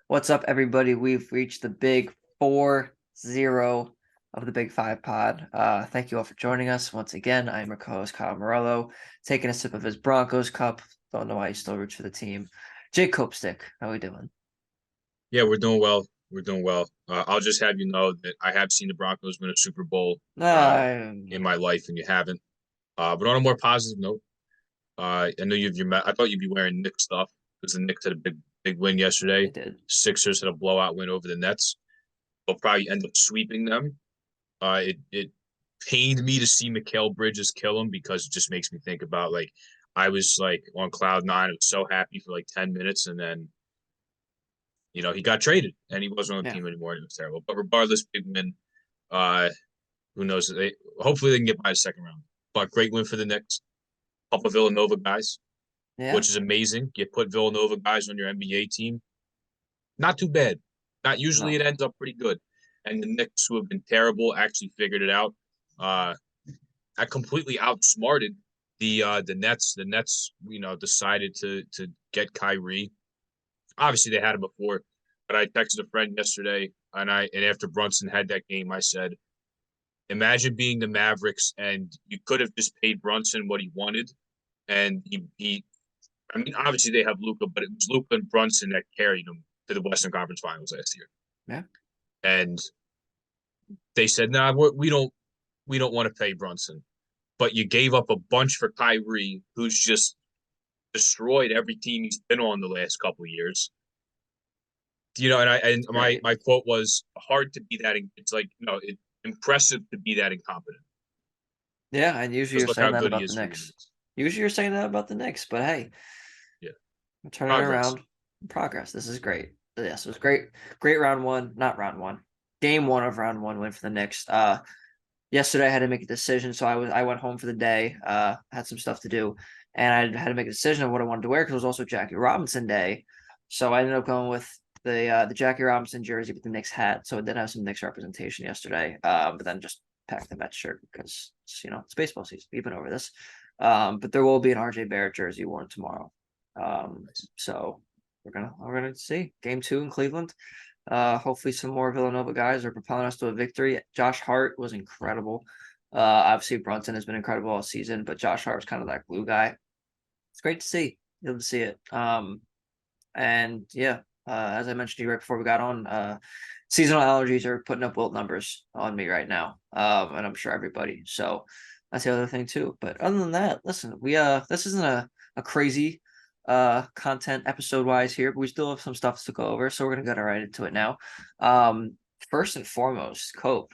What's up, everybody? We've reached the big 4-0 of the Big Five pod. Thank you all for joining us. Once again, I'm your co-host, Kyle Morello, taking a sip of his Broncos cup. Don't know why he still roots for the team. Jake Copestick, how we doing? Yeah, we're doing well. We're doing well. I'll just have you know that I have seen the Broncos win a Super Bowl in my life, and you haven't. But on a more positive note, I know I thought you'd be wearing Knicks stuff because the Knicks had a big win yesterday. They did. Sixers had a blowout win over the Nets. They'll probably end up sweeping them. It pained me to see Mikal Bridges kill him because it just makes me think about like I was like on cloud nine. I was so happy for like 10 minutes, and then he got traded and he wasn't on the Yeah. team anymore. And it was terrible. But regardless, big win. Uh, who knows? Hopefully they can get by the second round. But great win for the Knicks. Couple of Villanova guys, Yeah. which is amazing. You put Villanova guys on your NBA team. Not too bad. Not usually No. it ends up pretty good. And the Knicks, who have been terrible, actually figured it out. Uh, I completely outsmarted the Nets. The Nets, decided to get Kyrie. Obviously they had him before, but I texted a friend yesterday and after Brunson had that game, I said, imagine being the Mavericks and you could have just paid Brunson what he wanted. And he I mean, obviously they have Luca, but it was Luca and Brunson that carried them to the Western Conference Finals last year. Yeah. And they said, "Nah, we don't want to pay Brunson." But you gave up a bunch for Kyrie, who's just destroyed every team he's been on the last couple of years. And my Great. my quote was hard to be that. It's like impressive to be that incompetent. Yeah, and usually Because you're look how saying that good he about the is for the Knicks. Knicks. Usually you're saying that about the Knicks, but hey, Yeah, we're turning it progress. around. Progress. This is great. Yes, it was great. Great round one. Not round one. Game one of round one win for the Knicks. Yesterday I had to make a decision, so I went home for the day. Had some stuff to do, and I had to make a decision on what I wanted to wear because it was also Jackie Robinson Day. So I ended up going with the Jackie Robinson jersey with the Knicks hat. So I did have some Knicks representation yesterday. But then just packed the Mets shirt because it's baseball season. We've been over this. But there will be an RJ Barrett jersey worn tomorrow. Nice. So we're gonna see game two in Cleveland. Hopefully some more Villanova guys are propelling us to a victory. Josh Hart was incredible. Obviously Brunson has been incredible all season, but Josh Hart was kind of that glue guy. It's great to see. You'll to see it. And yeah, as I mentioned to you right before we got on, seasonal allergies are putting up wilt numbers on me right now. And I'm sure everybody. So that's the other thing too. But other than that, listen, we this isn't a crazy content episode wise here, but we still have some stuff to go over. So we're gonna get right into it now. Um, First and foremost, Cope.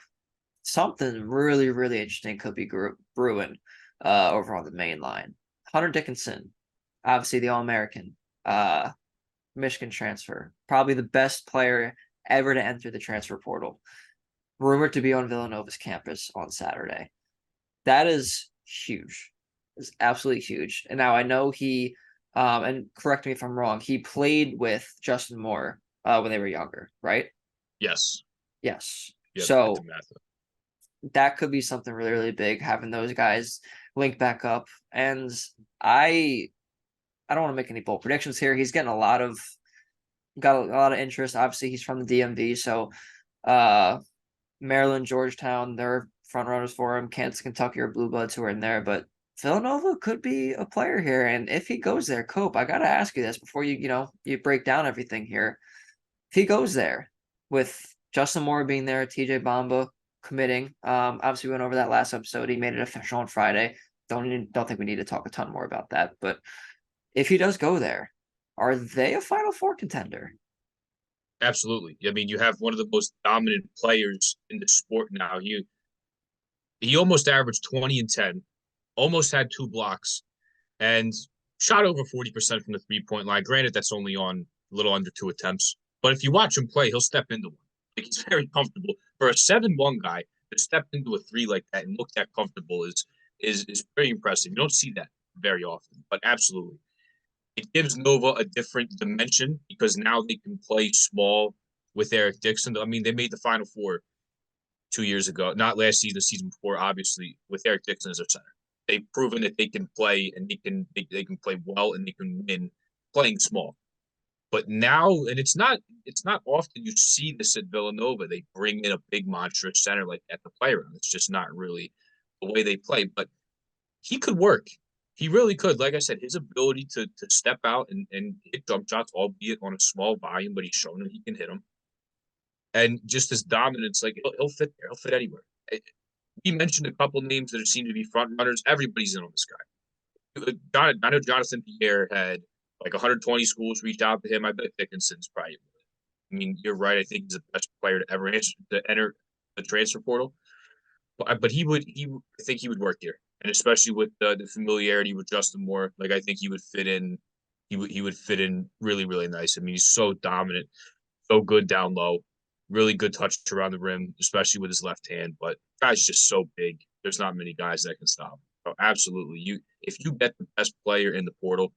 Something really, really interesting could be brewing over on the main line. Hunter Dickinson, obviously the All-American. Michigan transfer, probably the best player ever to enter the transfer portal. Rumored to be on Villanova's campus on Saturday. That is huge. It's absolutely huge. And now I know and correct me if I'm wrong, he played with Justin Moore when they were younger, right? Yes. Yes. Yeah, I did the So math. that could be something really, really big, having those guys link back up. And I I don't want to make any bold predictions here. He's getting got a lot of interest. Obviously, he's from the DMV, so uh, Maryland, Georgetown, they're front runners for him. Kansas, Kentucky are blue bloods who are in there, but Villanova could be a player here. And if he goes there, Cope, I gotta ask you this before you break down everything here. If he goes there with Justin Moore being there, TJ Bamba committing, obviously we went over that last episode. He made it official on Friday. Don't think we need to talk a ton more about that, but if he does go there, are they a Final Four contender? Absolutely. I mean, you have one of the most dominant players in the sport now. He almost averaged 20 and 10, almost had two blocks, and shot over 40% from the 3-point line. Granted, that's only on a little under two attempts. But if you watch him play, he'll step into one. Like he's very comfortable. For a 7-1 guy to step into a three like that and look that comfortable is pretty impressive. You don't see that very often, but absolutely. It gives Nova a different dimension because now they can play small with Eric Dixon. I mean, they made the Final Four 2 years ago, not last season, the season before, obviously, with Eric Dixon as their center. They've proven that they can play and they can play well and they can win playing small. But now, and it's not often you see this at Villanova. They bring in a big monstrous center like at the playground. It's just not really the way they play. But he could work. He really could. Like I said, his ability to step out and hit jump shots, albeit on a small volume, but he's shown that he can hit them. And just his dominance, like he'll fit there. He'll fit anywhere. We mentioned a couple names that seem to be front runners. Everybody's in on this guy. I know Jonathan Pierre had like 120 schools reached out to him. I bet Dickinson's probably. I mean, you're right. I think he's the best player to ever enter the transfer portal. But I think he would work here, and especially with the familiarity with Justin Moore, like I think he would fit in. He would fit in really really nice. I mean, he's so dominant, so good down low, really good touch around the rim, especially with his left hand. But guy's just so big. There's not many guys that can stop him. So absolutely, if you get the best player in the portal,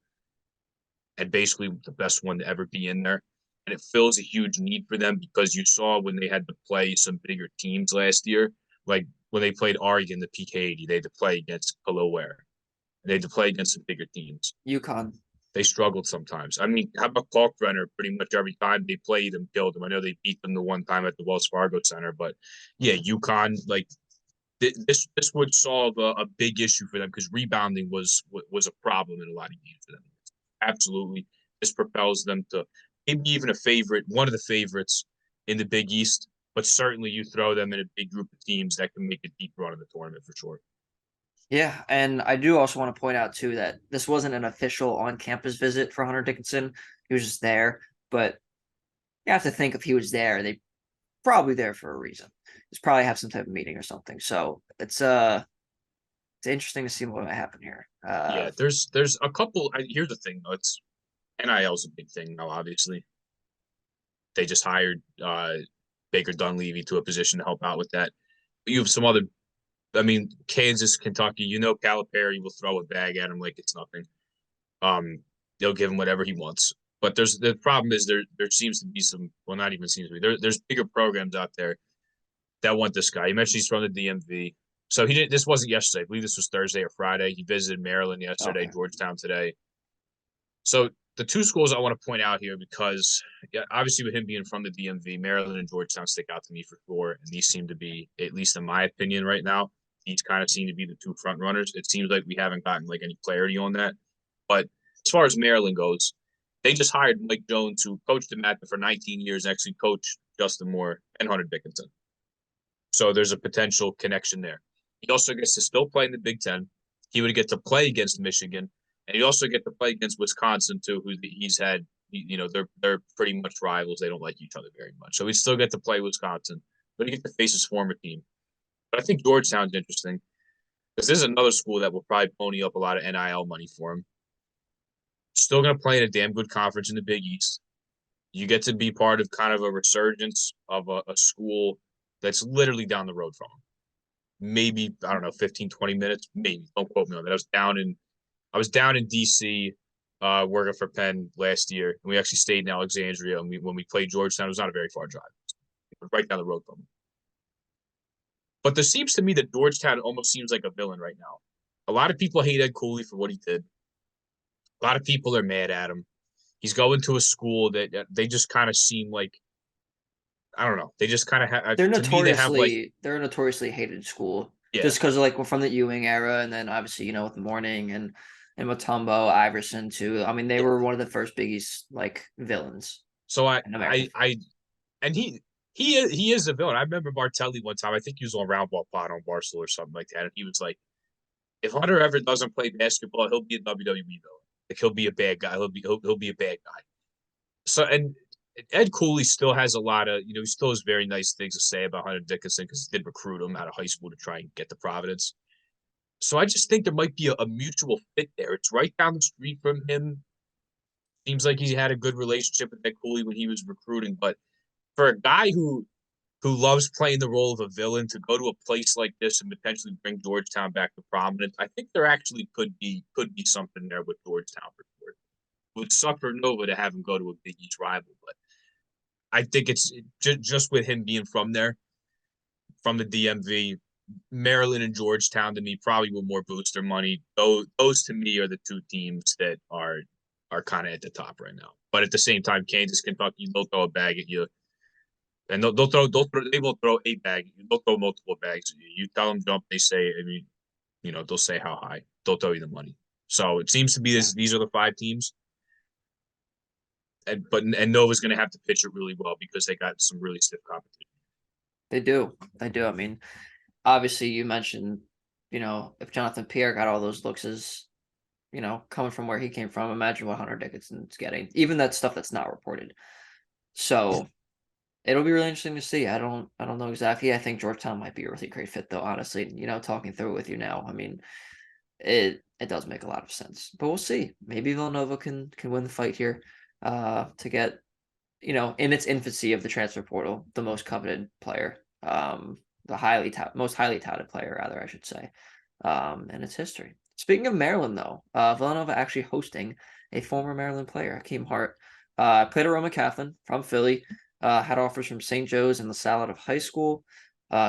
and basically the best one to ever be in there. And it fills a huge need for them because you saw when they had to play some bigger teams last year, like when they played Oregon, the PK80, they had to play against Delaware. They had to play against some bigger teams. UConn. They struggled sometimes. I mean, how about Kalkbrenner? Pretty much every time they played them, killed them. I know they beat them the one time at the Wells Fargo Center, but yeah, UConn, like this would solve a big issue for them because rebounding was a problem in a lot of games for them. Absolutely, this propels them to maybe even one of the favorites in the Big East. But certainly, you throw them in a big group of teams that can make a deep run in the tournament for sure. Yeah, and I do also want to point out too that this wasn't an official on-campus visit for Hunter Dickinson. He was just there, but you have to think if he was there, they probably there for a reason. He's probably have some type of meeting or something. So it's interesting to see what might happen here. Yeah, there's a couple. Here's the thing though, it's NIL is a big thing now. Obviously, they just hired Baker Dunleavy to a position to help out with that. But you have some other. I mean, Kansas, Kentucky. Calipari will throw a bag at him like it's nothing. They'll give him whatever he wants. But the problem is there seems to be some. Well, not even seems to be. There's bigger programs out there that want this guy. You mentioned he's from the DMV. So he didn't. This wasn't yesterday. I believe this was Thursday or Friday. He visited Maryland yesterday, okay. Georgetown today. So the two schools I want to point out here because obviously with him being from the DMV, Maryland and Georgetown stick out to me for sure, and these seem to be, at least in my opinion, right now, these kind of seem to be the two front runners. It seems like we haven't gotten like any clarity on that, but as far as Maryland goes, they just hired Mike Jones, who coached him at for 19 years, actually coached Justin Moore and Hunter Dickinson. So there's a potential connection there. He also gets to still play in the Big Ten. He would get to play against Michigan, and he also get to play against Wisconsin too, who he's had. They're pretty much rivals. They don't like each other very much, so he still get to play Wisconsin, but he get to face his former team. But I think Georgetown's interesting because this is another school that will probably pony up a lot of NIL money for him. Still going to play in a damn good conference in the Big East. You get to be part of kind of a resurgence of a school that's literally down the road from him. Maybe, I don't know, 15, 20 minutes. Maybe. Don't quote me on that. I was down in DC working for Penn last year, and we actually stayed in Alexandria. And when we played Georgetown, it was not a very far drive. It was right down the road from them. But there seems to me that Georgetown almost seems like a villain right now. A lot of people hate Ed Cooley for what he did. A lot of people are mad at him. He's going to a school that they just kind of seem like, I don't know. They just kind of have, They're to me, they have like, they're a notoriously hated school yeah. just because of like from the Ewing era, and then obviously with the Morning and Mutombo, Iverson too. I mean, they Yeah. were one of the first Biggies like villains So in America. and he is a villain. I remember Martelli one time. I think he was on Roundball Pod on Barstool or something like that. And he was like, if Hunter ever doesn't play basketball, he'll be a WWE villain. Like he'll be a bad guy. He'll be a bad guy. So and Ed Cooley still has a lot of he still has very nice things to say about Hunter Dickinson because he did recruit him out of high school to try and get to Providence. So I just think there might be a mutual fit there. It's right down the street from him. Seems like he had a good relationship with Ed Cooley when he was recruiting, but for a guy who loves playing the role of a villain to go to a place like this and potentially bring Georgetown back to prominence, I think there actually could be something there with Georgetown for sure. It would suck for Nova to have him go to a Big East rival, but I think it's just with him being from there, from the DMV, Maryland and Georgetown to me probably will more boost their money. Those to me are the two teams that are are kind of at the top right now. But at the same time, Kansas, Kentucky, they'll throw a bag at you, and they will throw a bag. They'll throw multiple bags. You tell them jump, they say. I mean, they'll say how high. They'll throw you the money. So it seems to be Yeah, these are the five teams, and Nova's going to have to pitch it really well because they got some really stiff competition. they do. They do. I mean, obviously, you mentioned, if Jonathan Pierre got all those looks as, coming from where he came from, imagine what Hunter Dickinson's getting. Even that stuff that's not reported. So it'll be really interesting to see. I don't know exactly. I think Georgetown might be a really great fit though, honestly. Talking through it with you now. I mean, it does make a lot of sense. But we'll see. Maybe Villanova can win the fight here to get, in its infancy of the transfer portal, the most coveted player. The most highly touted player, rather, I should say, in its history. Speaking of Maryland, though, Villanova actually hosting a former Maryland player, Hakeem Hart. Played at Roman Catholic from Philly, had offers from St. Joe's and LaSalle out of high school.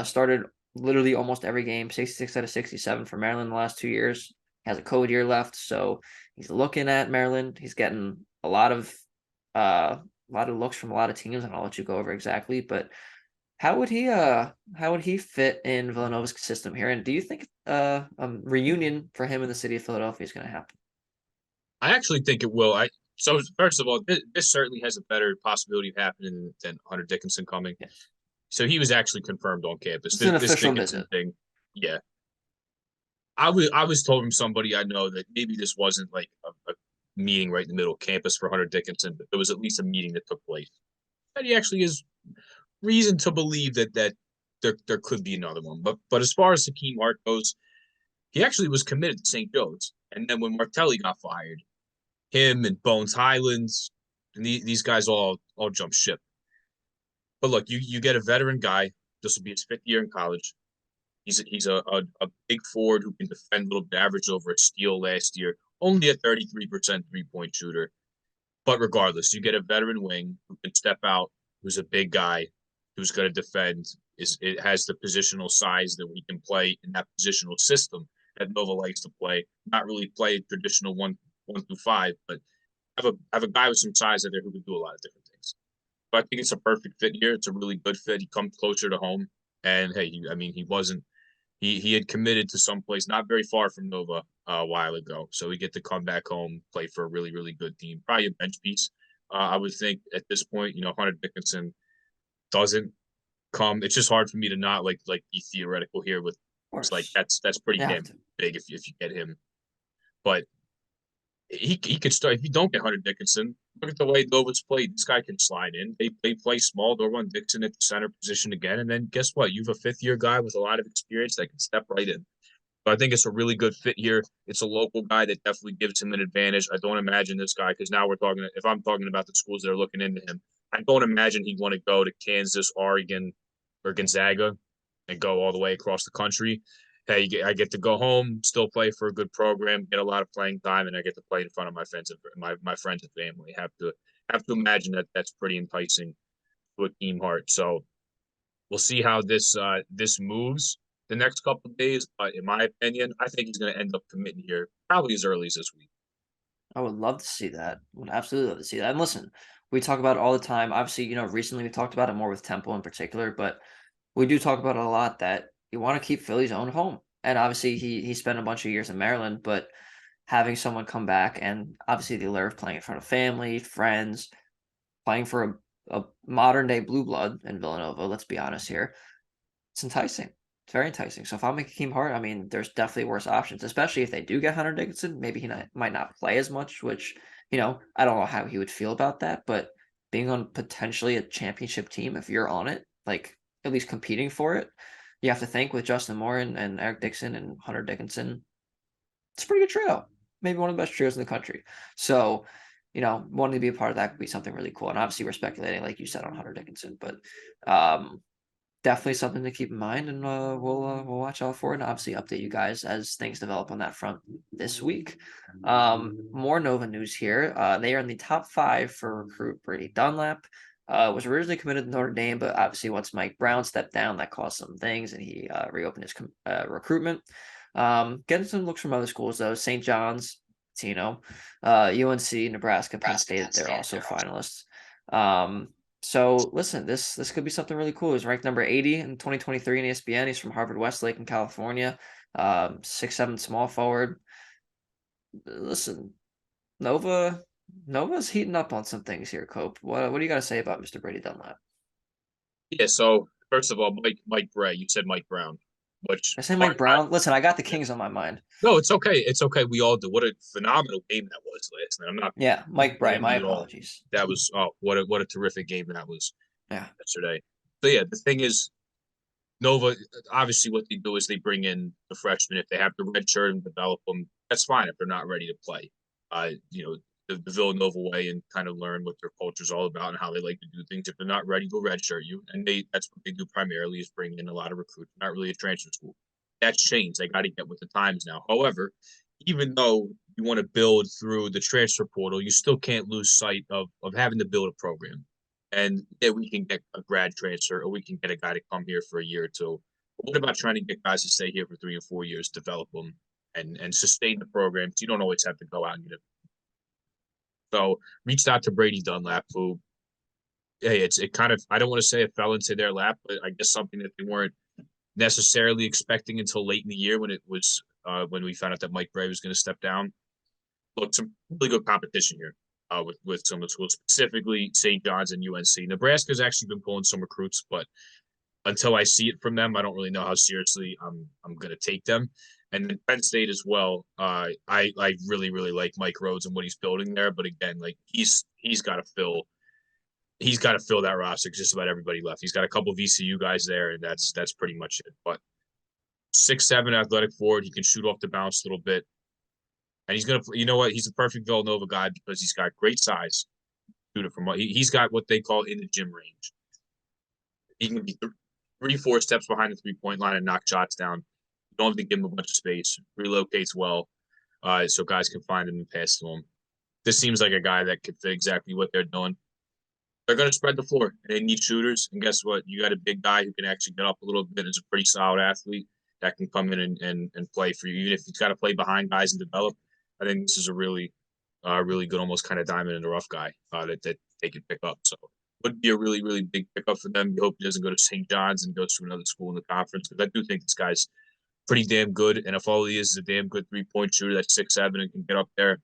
Started literally almost every game, 66 out of 67 for Maryland in the last 2 years. He has a COVID year left, so he's looking at Maryland. He's getting a lot of looks from a lot of teams, and I'll let you go over exactly. But how would he fit in Villanova's system here? And do you think a reunion for him in the city of Philadelphia is going to happen? I actually think it will. So first of all, this certainly has a better possibility of happening than Hunter Dickinson coming. Yeah. So he was actually confirmed on campus. It's an This official Dickinson visit. thing, yeah. I was told from somebody I know that maybe this wasn't like a meeting right in the middle of campus for Hunter Dickinson, but there was at least a meeting that took place. And he actually has reason to believe that there could be another one. But as far as Hakeem Hart goes, he actually was committed to St. Joe's. And then when Martelli got fired, him and Bones Highlands and these guys all jumped ship. But look, you get a veteran guy. This will be his fifth year in college. He's a big forward who can defend a little bit, average over a steal last year, only a 33% 3-point shooter. But regardless, you get a veteran wing who can step out, who's a big guy, who's going to defend. It has the positional size that we can play in that positional system that Nova likes to play. Not really play traditional one through five, but have a guy with some size in there who can do a lot of different things. But I think it's a perfect fit here. It's a really good fit. He comes closer to home, and hey, he wasn't. He had committed to someplace not very far from Nova a while ago, so we get to come back home, play for a really really good team. Probably a bench piece. I would think at this point, Hunter Dickinson doesn't come. It's just hard for me to not like be theoretical here with. Of It's like course, that's pretty you have damn to. big if you get him. But he could start if you don't get Hunter Dickinson. Look at the way Nova's played. This guy can slide in. They play small. They'll run Dixon at the center position again, and then guess what? You have a fifth year guy with a lot of experience that can step right in. So I think it's a really good fit here. It's a local guy that definitely gives him an advantage. I don't imagine this guy because now we're talking. If I'm talking about the schools that are looking into him, I don't imagine he'd want to go to Kansas, Oregon, or Gonzaga and go all the way across the country. Hey, I get to go home, still play for a good program, get a lot of playing time, and I get to play in front of my friends and my friends and family. Have to imagine that that's pretty enticing to a team heart. So we'll see how this moves the next couple of days. But in my opinion, I think he's going to end up committing here probably as early as this week. I would love to see that. Would absolutely love to see that. And listen, we talk about it all the time. Obviously, recently we talked about it more with Temple in particular, but we do talk about it a lot that you want to keep Philly's own home. And obviously he spent a bunch of years in Maryland, but having someone come back and obviously the allure of playing in front of family, friends, playing for a modern day blue blood in Villanova, let's be honest here, it's enticing. It's very enticing. So if I'm a Hakeem Hart, I mean, there's definitely worse options, especially if they do get Hunter Dickinson. Maybe might not play as much, which, I don't know how he would feel about that. But being on potentially a championship team, if you're on it, like at least competing for it, you have to think with Justin Moore and Eric Dixon and Hunter Dickinson, it's a pretty good trio. Maybe one of the best trios in the country. So, wanting to be a part of that could be something really cool. And obviously, we're speculating, like you said, on Hunter Dickinson, but definitely something to keep in mind, and we'll watch out for it, and obviously update you guys as things develop on that front this week. More Nova news here. They are in the top 5 for recruit Brady Dunlap. Was originally committed to Notre Dame, but obviously once Mike Brown stepped down, that caused some things, and he reopened his recruitment. Getting some looks from other schools though. St. John's, Patino. UNC, Nebraska, Penn State, they're also finalists. So listen, this could be something really cool. He's ranked number 80 in 2023 in ESPN. He's from Harvard Westlake in California. 6'7" small forward. Listen, Nova's heating up on some things here, Cope. What do you got to say about Mr. Brady Dunlap? Yeah. So first of all, Mike Bray, you said Mike Brown, which I say Mike Brown. Listen, I got the Kings on my mind. no, it's okay. It's okay. We all do. What a phenomenal game that was last night. I'm not Yeah, Mike Bray. My blaming you at all. apologies. That was what a terrific game that was Yeah. yesterday. So yeah, the thing is, Nova obviously what they do is they bring in the freshmen if they have the red shirt and develop them. That's fine if they're not ready to play. The Villanova way and kind of learn what their culture is all about and how they like to do things. If they're not ready, they'll redshirt you, and that's what they do primarily is bring in a lot of recruits. Not really a transfer school. That's changed. They got to get with the times now. However, even though you want to build through the transfer portal, you still can't lose sight of having to build a program. And yeah, we can get a grad transfer or we can get a guy to come here for a year or two. But what about trying to get guys to stay here for 3 or 4 years, develop them and sustain the program? You don't always have to go out and get it. So reached out to Brady Dunlap, who, hey, it kind of, I don't want to say it fell into their lap, but I guess something that they weren't necessarily expecting until late in the year when it was when we found out that Mike Bray was going to step down. Look, some really good competition here with some of the schools, specifically St. John's and UNC. Nebraska's actually been pulling some recruits, but until I see it from them, I don't really know how seriously I'm going to take them. And then Penn State as well. I really like Mike Rhodes and what he's building there, but again, like he's got to fill that roster. Just about everybody left. He's got a couple of VCU guys there, and that's pretty much it. But 6'7" athletic forward, he can shoot off the bounce a little bit, and he's gonna. You know what? He's a perfect Villanova guy because he's got great size. Shoot it from he's got what they call in the gym range. He can be 3-4 steps behind the 3-point line and knock shots down. You don't have to give him a bunch of space. Relocates well, so guys can find him and pass to him. This seems like a guy that could fit exactly what they're doing. They're going to spread the floor. And they need shooters. And guess what? You got a big guy who can actually get up a little bit. Is a pretty solid athlete that can come in and play for you. Even if he's got to play behind guys and develop, I think this is a really good, almost kind of diamond in the rough guy that they could pick up. So would be a really big pickup for them. You hope he doesn't go to St. John's and goes to another school in the conference because I do think this guy's pretty damn good. And if all he is a damn good 3-point shooter that's 6'7" and can get up there,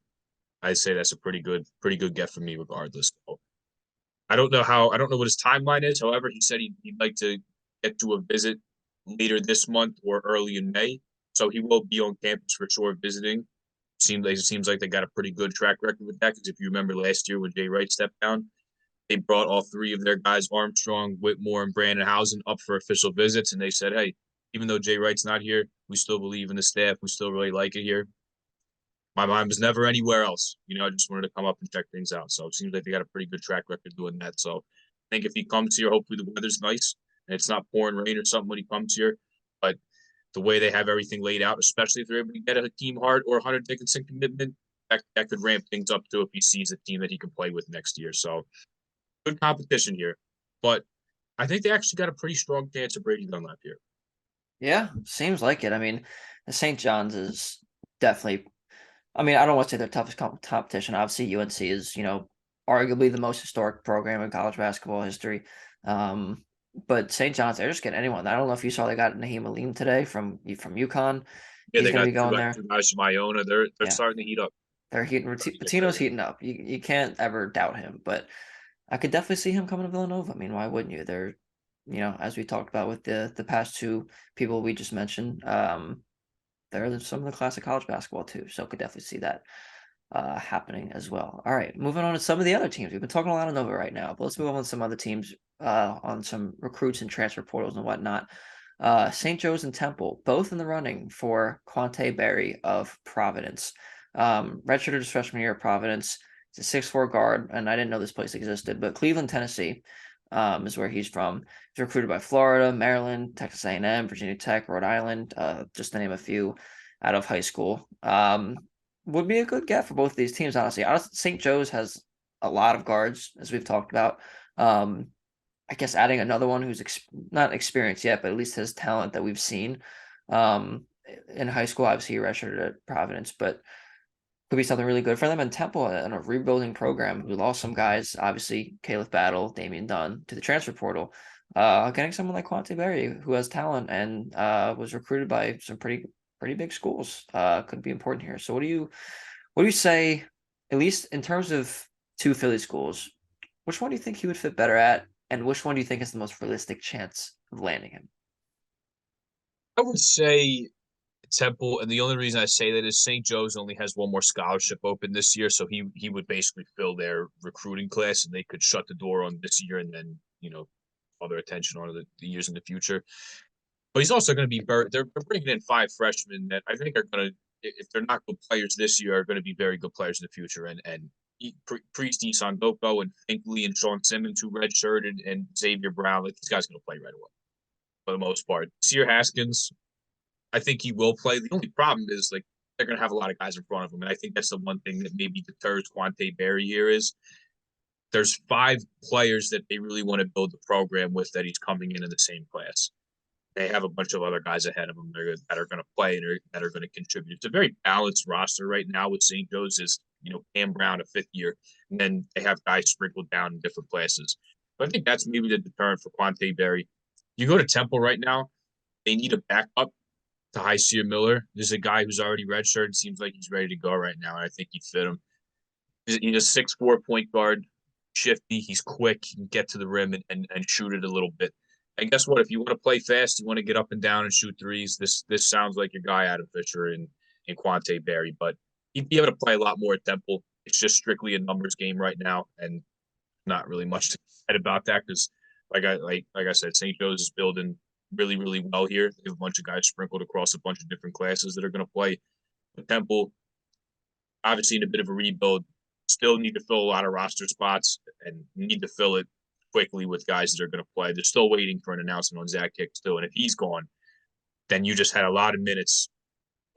I'd say that's a pretty good get for me regardless. So, I don't know what his timeline is. However, he said he'd like to get to a visit later this month or early in May. So he will be on campus for sure visiting. It seems like they got a pretty good track record with that. Because if you remember last year when Jay Wright stepped down, they brought all three of their guys, Armstrong, Whitmore, and Brandon Housen, up for official visits. And they said, hey, even though Jay Wright's not here, we still believe in the staff. We still really like it here. My mind was never anywhere else. I just wanted to come up and check things out. So it seems like they got a pretty good track record doing that. So I think if he comes here, hopefully the weather's nice and it's not pouring rain or something when he comes here. But the way they have everything laid out, especially if they're able to get a Hakeem Hart or a Hunter Dickinson commitment, that could ramp things up too if he sees a team that he can play with next year. So good competition here. But I think they actually got a pretty strong chance of Brady Dunlap here. Yeah, seems like it. I mean, the St. John's is definitely. I mean, I don't want to say their toughest competition. Obviously, UNC is, arguably the most historic program in college basketball history. But St. John's, they're just getting anyone. I don't know if you saw they got Naheem Alim today from UConn. Yeah, He's they going to got be going there. two guys from Iona. They're Yeah, starting to heat up. they're heating. Patino's heating up. You can't ever doubt him. But I could definitely see him coming to Villanova. I mean, why wouldn't you? They're, as we talked about with the past two people we just mentioned, they're some of the classic college basketball too. So could definitely see that happening as well. All right, moving on to some of the other teams. We've been talking a lot of Nova right now, but let's move on to some other teams on some recruits and transfer portals and whatnot. St. Joe's and Temple, both in the running for Quante Berry of Providence. Redshirted his freshman year at Providence. He's a 6'4" guard, and I didn't know this place existed, but Cleveland, Tennessee is where he's from. He's recruited by Florida, Maryland, Texas A&M, Virginia Tech, Rhode Island, just to name a few out of high school. Would be a good get for both of these teams, honestly. St. Joe's has a lot of guards, as we've talked about. I guess adding another one who's not experienced yet, but at least has talent that we've seen in high school. Obviously, he redshirted at Providence, but could be something really good for them. And Temple, in a rebuilding program, who lost some guys, obviously Caleb Battle, Damian Dunn, to the transfer portal. Getting someone like Quante Berry, who has talent and was recruited by some pretty big schools, could be important here. So what do you say, at least in terms of two Philly schools, which one do you think he would fit better at, and which one do you think has the most realistic chance of landing him? I would say Temple, and the only reason I say that is St. Joe's only has one more scholarship open this year, so he would basically fill their recruiting class, and they could shut the door on this year and then other attention on the years in the future. But he's also going to be they're bringing in five freshmen that I think are going to, if they're not good players this year, are going to be very good players in the future. And Priest, Sandoko, and Finkley and Sean Simmons, who redshirted, and Xavier Brown, like these guys are going to play right away for the most part. Sear Haskins, I think he will play. The only problem is like they're going to have a lot of guys in front of him, and I think that's the one thing that maybe deters Quante Berry here is there's five players that they really want to build the program with that he's coming in the same class. They have a bunch of other guys ahead of them that are going to play and that are going to contribute. It's a very balanced roster right now with St. Joe's is, Cam Brown, a fifth year, and then they have guys sprinkled down in different classes. But I think that's maybe the deterrent for Quante Berry. You go to Temple right now, they need a backup to Highschool Miller. There's a guy who's already redshirted. Seems like he's ready to go right now, and I think he'd fit him. He's a 6'4" point guard, shifty. He's quick. He can get to the rim and shoot it a little bit. And guess what? If you want to play fast, you want to get up and down and shoot threes. This sounds like your guy Adam Fisher and Quante Berry, but he'd be able to play a lot more at Temple. It's just strictly a numbers game right now, and not really much to say about that because, like I said, St. Joe's is building really really well here. They have a bunch of guys sprinkled across a bunch of different classes that are going to play. But Temple, obviously, in a bit of a rebuild, still need to fill a lot of roster spots and need to fill it quickly with guys that are going to play. They're still waiting for an announcement on Zach Hicks too, and if he's gone, then you just had a lot of minutes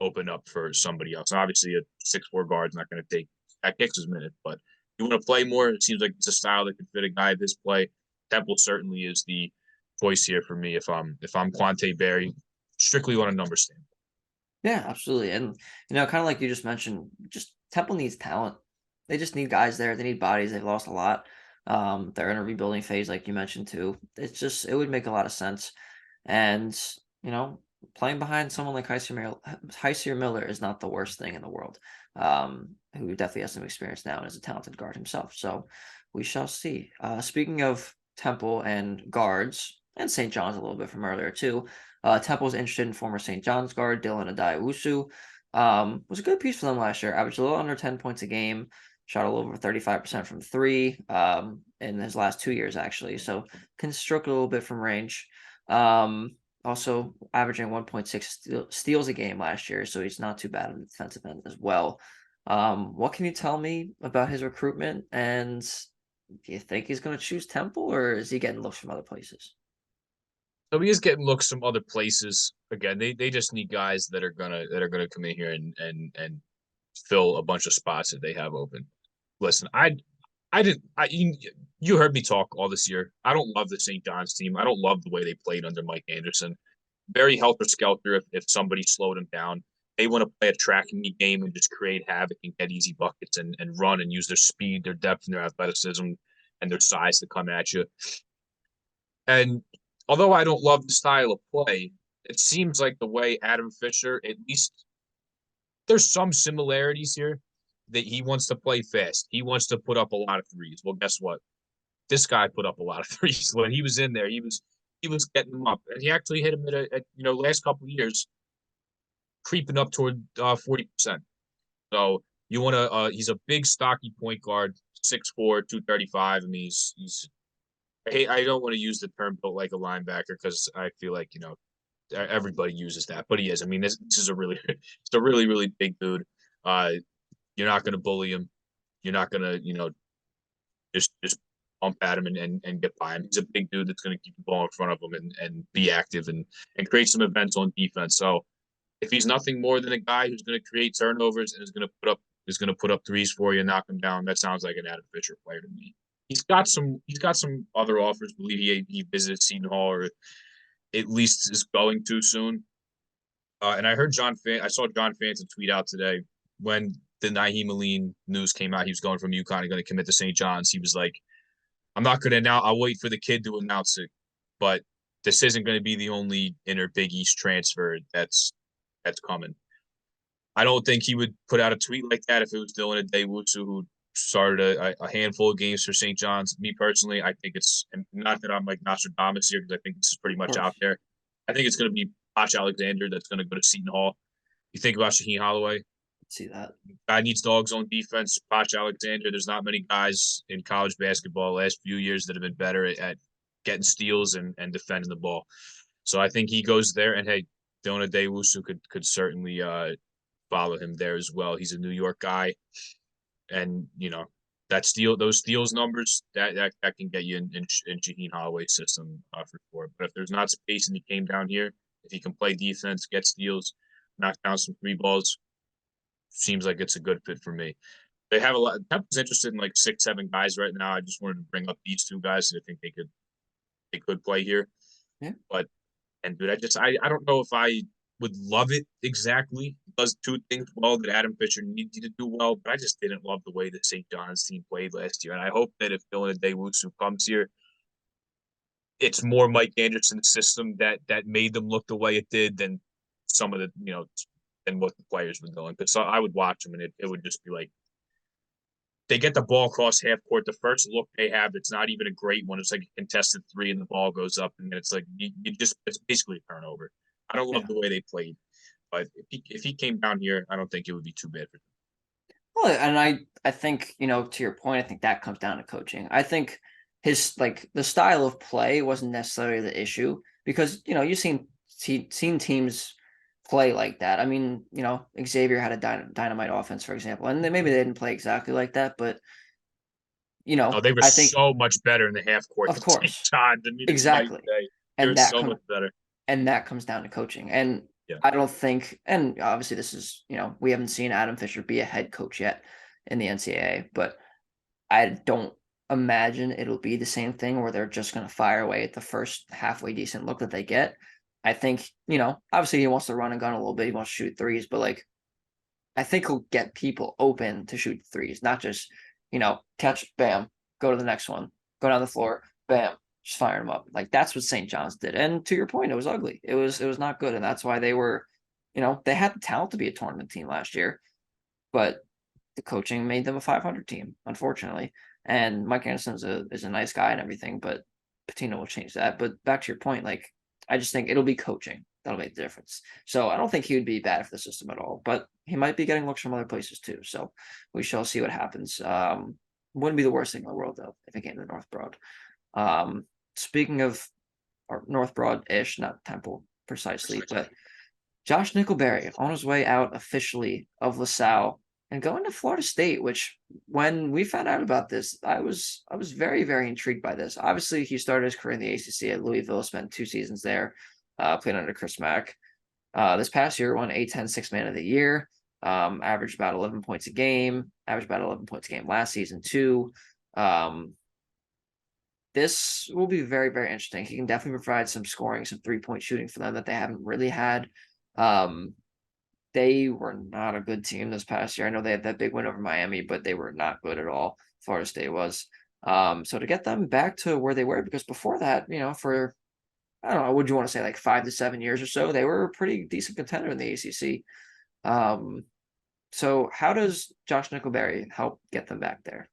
open up for somebody else. And obviously, a 6'4" guard is not going to take Zach Hicks's minute, but you want to play more. It seems like it's a style that could fit a guy this play. Temple certainly is the choice here for me if I'm Quante Berry, strictly on a number standpoint. Yeah, absolutely. And kind of like you just mentioned, just Temple needs talent. They just need guys there. They need bodies. They've lost a lot. They're in a rebuilding phase, like you mentioned too. It would make a lot of sense. And, you know, playing behind someone like Heisier Miller is not the worst thing in the world. Who definitely has some experience now and is a talented guard himself. So we shall see. Speaking of Temple and guards, and St. John's a little bit from earlier too. Temple's interested in former St. John's guard Dylan Adaiwusu. Was a good piece for them last year. Averaged a little under 10 points a game, shot a little over 35% from three in his last 2 years, actually. So can stroke a little bit from range. Also averaging 1.6 steals a game last year, so he's not too bad on the defensive end as well. What can you tell me about his recruitment? And do you think he's going to choose Temple, or is he getting looks from other places? So he is getting looks from other places. Again, they just need guys that are gonna come in here and fill a bunch of spots that they have open. Listen, I didn't I you heard me talk all this year. I don't love the St. John's team. I don't love the way they played under Mike Anderson. Very helter skelter if somebody slowed them down. They want to play a track and meet game and just create havoc and get easy buckets and run and use their speed, their depth, and their athleticism and their size to come at you. And although I don't love the style of play, it seems like the way Adam Fisher, at least there's some similarities here that he wants to play fast. He wants to put up a lot of threes. Well, guess what? This guy put up a lot of threes when he was in there. He was getting them up, and he actually hit him at last couple of years, creeping up toward 40%. So you want to he's a big stocky point guard, 6'4", 235. I mean, he's I don't want to use the term built like a linebacker because I feel like everybody uses that, but he is. I mean, this is a really it's a really really big dude. Uh, you're not going to bully him. You're not going to just bump at him and get by him. He's a big dude that's going to keep the ball in front of him and be active and create some events on defense. So if he's nothing more than a guy who's going to create turnovers and is going to put up threes for you and knock them down, that sounds like an Adam Fisher player to me. He's got some other offers. I believe he visited Seton Hall or at least is going to soon. And I saw John Fanton tweet out today when the Naheem Aline news came out, he was going from UConn and going to commit to St. John's. He was like, I'm not going to announce. I'll wait for the kid to announce it, but this isn't going to be the only inner Big East transfer that's coming. I don't think he would put out a tweet like that if it was Dylan Adewusu who started a handful of games for St. John's. Me personally, I think it's not that I'm like Nostradamus here because I think this is pretty Of much out course. there. I think it's going to be Poch Alexander that's going to go to Seton Hall. You think about Shaheen Holloway, See that. guy needs dogs on defense. Poch Alexander, there's not many guys in college basketball the last few years that have been better at getting steals and defending the ball. So I think he goes there. And hey, Dylan Adewusu could certainly follow him there as well. He's a New York guy, and those steals numbers that can get you in Shaheen Holloway's system for sure. But if there's not space and he came down here, if he can play defense, get steals, knock down some three balls, seems like it's a good fit for me. They have a lot. Tempa's interested in like 6, 7 guys right now. I just wanted to bring up these two guys. I think they could play here. Yeah. But and dude, I don't know if I would love it exactly. It does two things well that Adam Fisher needed to do well, but I just didn't love the way the St. John's team played last year. And I hope that if Dylan Adewusu comes here, it's more Mike Anderson's system that made them look the way it did than some of the than what the players were doing. Because I would watch them and it would just be like they get the ball across half court. The first look they have, it's not even a great one. It's like a contested three, and the ball goes up, and then it's like it's basically a turnover. I don't love Yeah. the way they played, but if he came down here, I don't think it would be too bad for him. Well, and I think, to your point, I think that comes down to coaching. I think his like the style of play wasn't necessarily the issue because, you've seen teams play like that. I mean, Xavier had a dynamite offense, for example, and maybe they didn't play exactly like that, but Oh, they were I think, so much better in the half court of than St. course, John's. I mean, it's night exactly, and day. They were and so much better. that comes down to coaching. And Yeah. I don't think, and obviously this is, we haven't seen Adam Fisher be a head coach yet in the NCAA, but I don't imagine it'll be the same thing where they're just going to fire away at the first halfway decent look that they get. I think, obviously he wants to run and gun a little bit. He wants to shoot threes, but like, I think he'll get people open to shoot threes, not just, catch, bam, go to the next one, go down the floor, bam, just fire them up. Like that's what St. John's did. And to your point, it was ugly. It was not good. And that's why they were, they had the talent to be a tournament team last year, but the coaching made them a 500 team, unfortunately. And Mike Anderson is a nice guy and everything, but Patino will change that. But back to your point, like I just think it'll be coaching that'll make the difference. So I don't think he would be bad for the system at all, but he might be getting looks from other places too. So we shall see what happens. Wouldn't be the worst thing in the world though if it came to North Broad. Speaking of or North Broad-ish, not Temple precisely, but Josh Nickelberry on his way out officially of LaSalle and going to Florida State, which when we found out about this, I was very, very intrigued by this. Obviously, he started his career in the ACC at Louisville, spent 2 seasons there, played under Chris Mack. This past year, won A10 Sixth Man of the Year, averaged about 11 points a game, averaged about 11 points a game last season too. This will be very, very interesting. He can definitely provide some scoring, some 3-point shooting for them that they haven't really had. They were not a good team this past year. I know they had that big win over Miami, but they were not good at all. Florida State was. So to get them back to where they were, because before that, for I don't know, would you want to say like 5 to 7 years or so, they were a pretty decent contender in the ACC. So how does Josh Nickelberry help get them back there?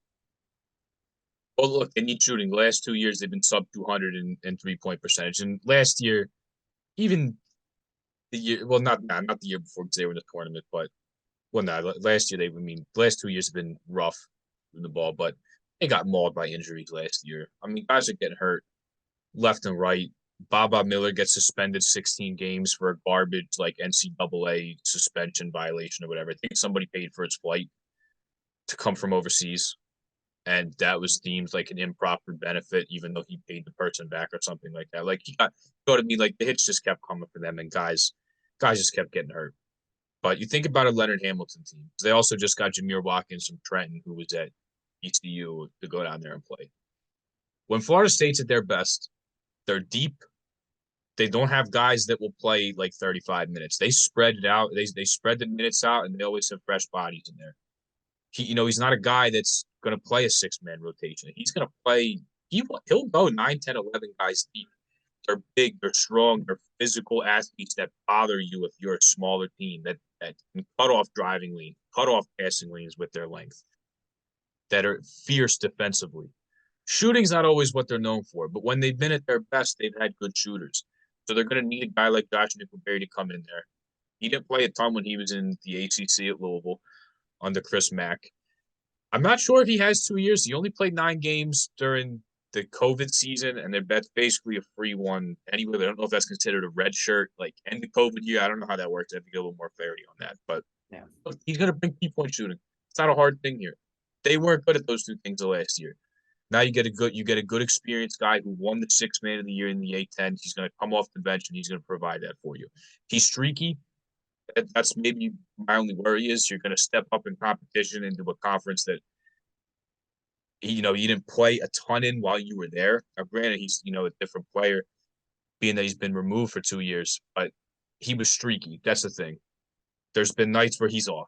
Well, look, they need shooting. The last 2 years, they've been sub 200 in 3-point percentage. And last year, even the year, well, not the year before because they were in the tournament, but well, no, last year the last 2 years have been rough in the ball, but they got mauled by injuries last year. I mean, guys are getting hurt left and right. Baba Miller gets suspended 16 games for a garbage like NCAA suspension violation or whatever. I think somebody paid for his flight to come from overseas, and that was deemed like an improper benefit, even though he paid the person back or something like that. Like he got go to me like the hits just kept coming for them, and guys just kept getting hurt. But you think about a Leonard Hamilton team. They also just got Jameer Watkins from Trenton, who was at ECU, to go down there and play. When Florida State's at their best, they're deep. They don't have guys that will play like 35 minutes. They spread it out. They spread the minutes out, and they always have fresh bodies in there. he's not a guy that's going to play a 6-man rotation. He's going to play. He'll go 9, 10, 11 guys deep. They're big, they're strong, they're physical athletes that bother you if you're a smaller team that can cut off driving lane, cut off passing lanes with their length, that are fierce defensively. Shooting's not always what they're known for, but when they've been at their best, they've had good shooters. So they're going to need a guy like Josh Nickelberry to come in there. He didn't play a ton when he was in the ACC at Louisville under Chris Mack. I'm not sure if he has 2 years. He only played 9 games during the COVID season, and that's basically a free one anyway. I don't know if that's considered a red shirt, like end of COVID year. I don't know how that works. I have to get a little more clarity on that. But Yeah. He's going to bring 3-point shooting. It's not a hard thing here. They weren't good at those 2 things the last year. Now you get a good experienced guy who won the 6-man of the year in the A10. He's going to come off the bench and he's going to provide that for you. He's streaky. That's maybe my only worry is you're going to step up in competition into a conference that you didn't play a ton in while you were there. Now, granted, he's a different player, being that he's been removed for 2 years, but he was streaky. That's the thing. There's been nights where he's off,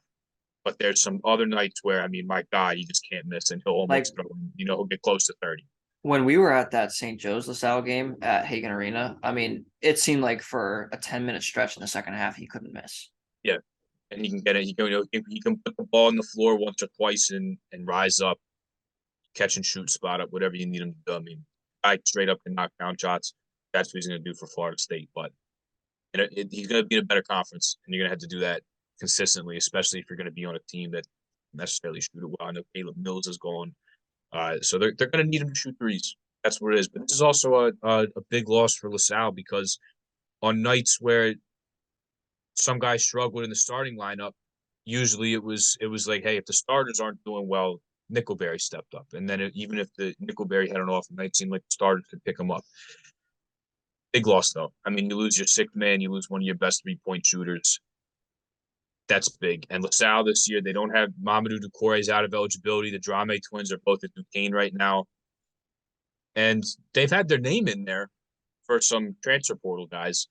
but there's some other nights where, I mean, my God, you just can't miss, and he'll almost throw, he'll get close to 30. When we were at that St. Joe's LaSalle game at Hagen Arena, I mean, it seemed like for a 10-minute stretch in the second half, he couldn't miss. Yeah, and he can get it. He can put the ball on the floor once or twice and rise up, catch and shoot, spot up, whatever you need him to do. I mean, I straight up can knock down shots. That's what he's going to do for Florida State. But he's going to be in a better conference, and you're going to have to do that consistently, especially if you're going to be on a team that necessarily shoot it well. I know Caleb Mills is going. So they're going to need him to shoot threes. That's what it is. But this is also a big loss for LaSalle because on nights where some guys struggled in the starting lineup, usually it was like, hey, if the starters aren't doing well, Nickelberry stepped up. And then even if the Nickelberry had an off night, it seemed like the starters could pick him up. Big loss, though. I mean, you lose your 6th man, you lose one of your best 3-point shooters. That's big. And LaSalle this year, they don't have Mamadou Ducouré out of eligibility. The Drame twins are both at Duquesne right now. And they've had their name in there for some transfer portal guys.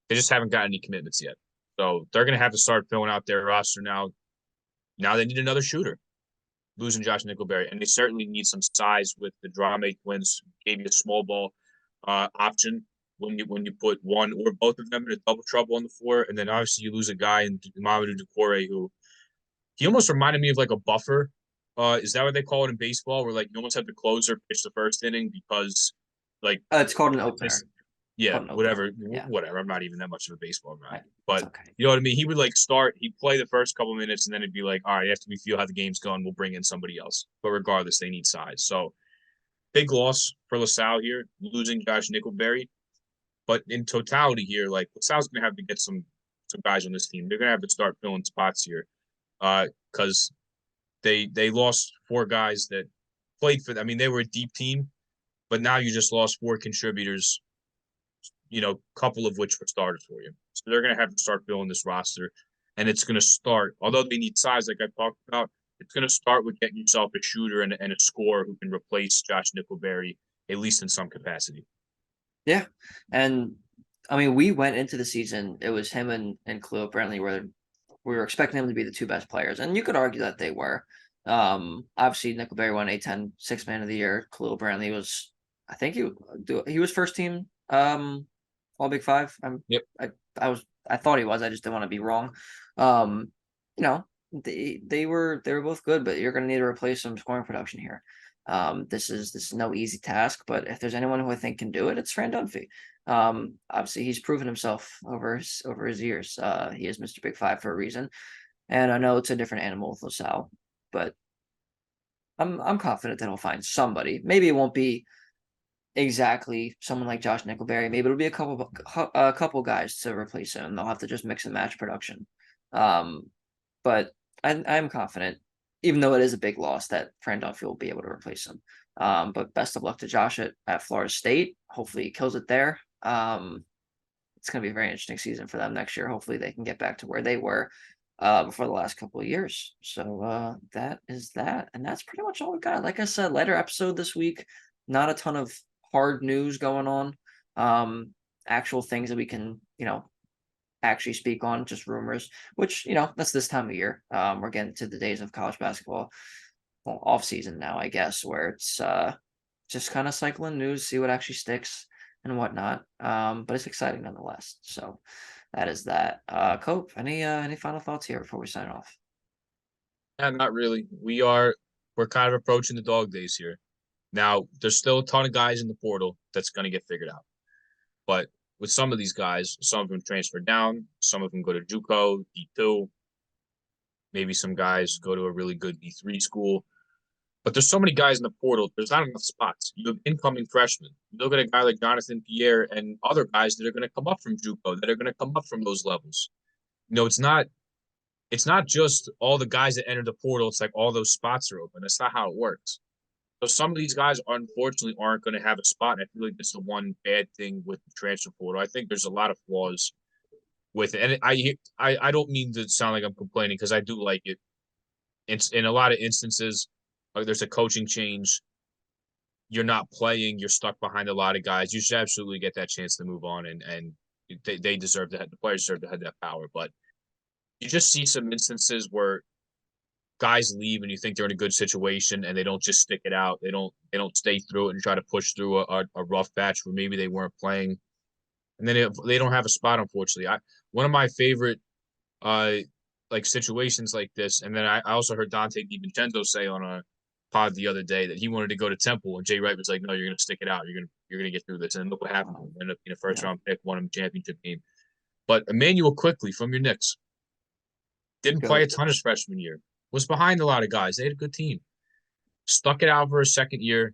They just haven't got any commitments yet. So they're going to have to start filling out their roster now. Now they need another shooter, losing Josh Nickelberry. And they certainly need some size with the Drame twins. Gave you a small ball option when you put one or both of them in a double trouble on the floor. And then obviously you lose a guy in Mamadou Ducouré who he almost reminded me of like a buffer. Is that what they call it in baseball? Where like you almost have the closer pitch the first inning because like it's called an opener. Yeah, whatever. Yeah. Whatever. I'm not even that much of a baseball guy. Right. But okay. You know what I mean? He would like start, he'd play the first couple minutes and then it'd be like, all right, after we feel how the game's going, we'll bring in somebody else. But regardless, they need size. So big loss for LaSalle here, losing Josh Nickelberry. But in totality here, like LaSalle's gonna have to get some guys on this team. They're gonna have to start filling spots here. Because they lost 4 guys that played for them. I mean, they were a deep team, but now you just lost 4 contributors, couple of which were starters for you. So they're going to have to start filling this roster. And it's going to start, although they need size, like I talked about, it's going to start with getting yourself a shooter and a scorer who can replace Josh Nickelberry, at least in some capacity. Yeah. And I mean, we went into the season, it was him and Cleo Brantley where we were expecting them to be the 2 best players. And you could argue that they were. Obviously, Nickelberry won A10 6-man of the year. Khalil Brantley was, I think he was first team All Big Five. Yep. I thought he was. I just didn't want to be wrong. They were both good, but you're going to need to replace some scoring production here. This is no easy task, but if there's anyone who I think can do it, it's Fran Dunphy. Obviously he's proven himself over his years. He is Mr. Big Five for a reason, and I know it's a different animal with LaSalle, but I'm confident that he'll find somebody. Maybe it won't be exactly someone like Josh Nickelberry. Maybe it'll be a couple guys to replace him. They'll have to just mix and match production. But I'm confident, even though it is a big loss, that Fran Dunphy will be able to replace him. But best of luck to Josh at Florida State. Hopefully he kills it there. It's going to be a very interesting season for them next year. Hopefully they can get back to where they were for the last couple of years. So that is that. And that's pretty much all we got. Like I said, lighter episode this week. Not a ton of hard news going on. Actual things that we can, actually speak on, just rumors, which, that's this time of year. We're getting to the days of college basketball, well, off season now, I guess, where it's just kind of cycling news, see what actually sticks and whatnot. But it's exciting nonetheless. So that is that. Cope, any final thoughts here before we sign off? Yeah, not really. We're kind of approaching the dog days here. Now, there's still a ton of guys in the portal that's going to get figured out. But with some of these guys, some of them transfer down, some of them go to JUCO, D2. Maybe some guys go to a really good D3 school. But there's so many guys in the portal, there's not enough spots. You have incoming freshmen. You look at a guy like Jonathan Pierre and other guys that are going to come up from JUCO, that are going to come up from those levels. It's not just all the guys that enter the portal. It's like all those spots are open. That's not how it works. So some of these guys, unfortunately, aren't going to have a spot. And I feel like that's the one bad thing with the transfer portal. I think there's a lot of flaws with it. And I don't mean to sound like I'm complaining because I do like it. In a lot of instances, there's a coaching change. You're not playing. You're stuck behind a lot of guys. You should absolutely get that chance to move on. And they deserve that. The players deserve to have that power. But you just see some instances where guys leave and you think they're in a good situation and they don't just stick it out. They don't stay through it and try to push through a rough patch where maybe they weren't playing. And then they don't have a spot, unfortunately. One of my favorite like situations like this, and then I also heard Dante DiVincenzo say on a pod the other day that he wanted to go to Temple and Jay Wright was like, no, you're gonna stick it out. You're gonna get through this. And look what happened. Ended up being a first round pick, won him a championship game. But Emmanuel quickly from your Knicks didn't play a Goat. ton his freshman year. Was behind a lot of guys. They had a good team. Stuck it out for a second year.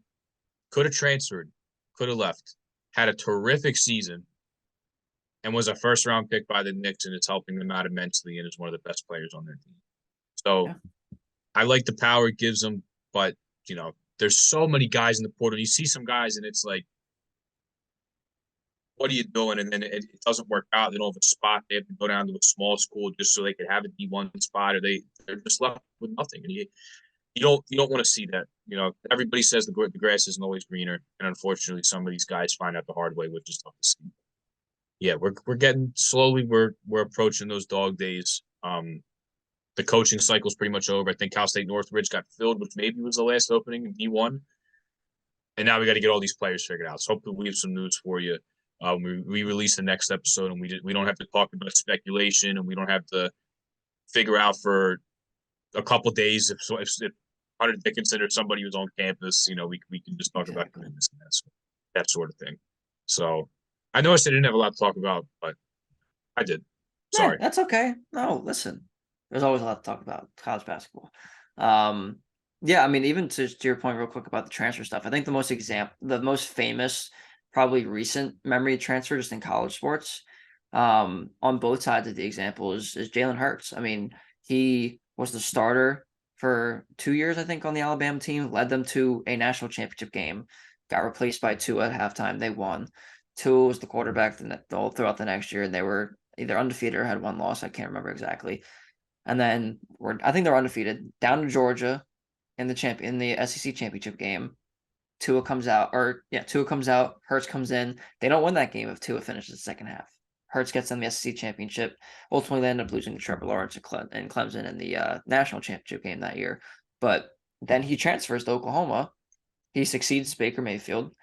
Could have transferred. Could have left. Had a terrific season. And was a first round pick by the Knicks, and it's helping them out immensely. And is one of the best players on their team. So Yeah. I like the power it gives them, but there's so many guys in the portal. You see some guys, and it's like, what are you doing? And then it doesn't work out. They don't have a spot. They have to go down to a small school just so they could have a D1 spot, or they're just left with nothing. And you don't want to see that. Everybody says the grass isn't always greener, and unfortunately, some of these guys find out the hard way, which is tough to see. Yeah, we're getting slowly. We're approaching those dog days. The coaching cycle's pretty much over. I think Cal State Northridge got filled, which maybe was the last opening in D1. And now we got to get all these players figured out. So hopefully we have some news for you. We release the next episode, and we don't have to talk about speculation, and we don't have to figure out for a couple days if Hunter Dickinson or somebody was on campus. We can just talk about Exactly. that sort of thing. So I know I said I didn't have a lot to talk about, but I did. Yeah, Sorry. that's okay. No, listen, there's always a lot to talk about college basketball. Yeah, I mean, even to your point, real quick about the transfer stuff. I think the most famous, probably recent memory transfer just in college sports, on both sides of the example is Jalen Hurts. I mean, he was the starter for 2 years, I think, on the Alabama team, led them to a national championship game, got replaced by Tua at halftime. They won. Tua was the quarterback throughout the next year, and they were either undefeated or had one loss. I can't remember exactly. And then I think they're undefeated down to Georgia in the SEC championship game. Tua comes out. Hurts comes in. They don't win that game if Tua finishes the second half. Hurts gets them the SEC championship. Ultimately, they end up losing to Trevor Lawrence and Clemson in the national championship game that year. But then he transfers to Oklahoma. He succeeds Baker Mayfield.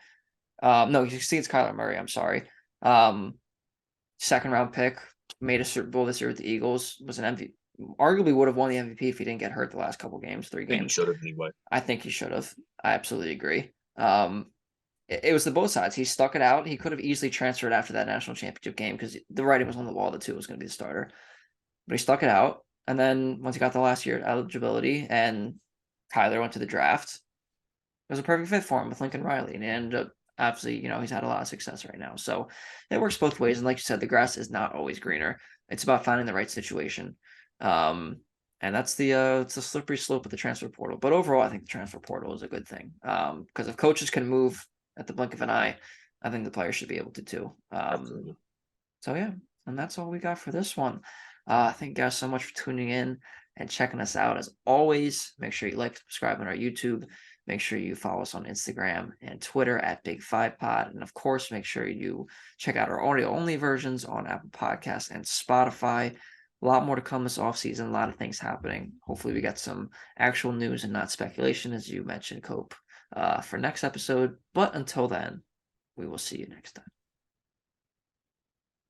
No, he succeeds Kyler Murray. I'm sorry. Second round pick, made a Super Bowl this year with the Eagles. Was an MVP. Arguably would have won the MVP if he didn't get hurt the last couple games, three I think you games. should have anyway. I think he should have. I absolutely agree. It was the both sides. He stuck it out. He could have easily transferred after that national championship game because the writing was on the wall that Tua was going to be the starter. But he stuck it out. And then once he got the last year eligibility and Kyler went to the draft, it was a perfect fit for him with Lincoln Riley. And he ended up, obviously, he's had a lot of success right now. So it works both ways. And like you said, the grass is not always greener. It's about finding the right situation. And that's it's a slippery slope of the transfer portal. But overall, I think the transfer portal is a good thing. Because if coaches can move at the blink of an eye, I think the players should be able to too. Absolutely. So yeah, and that's all we got for this one. Thank you guys so much for tuning in and checking us out. As always, make sure you like, subscribe on our YouTube. Make sure you follow us on Instagram and Twitter at Big Five Pod. And of course, make sure you check out our audio only versions on Apple Podcasts and Spotify. A lot more to come this offseason, a lot of things happening. Hopefully, we get some actual news and not speculation, as you mentioned, Cope, for next episode. But until then, we will see you next time.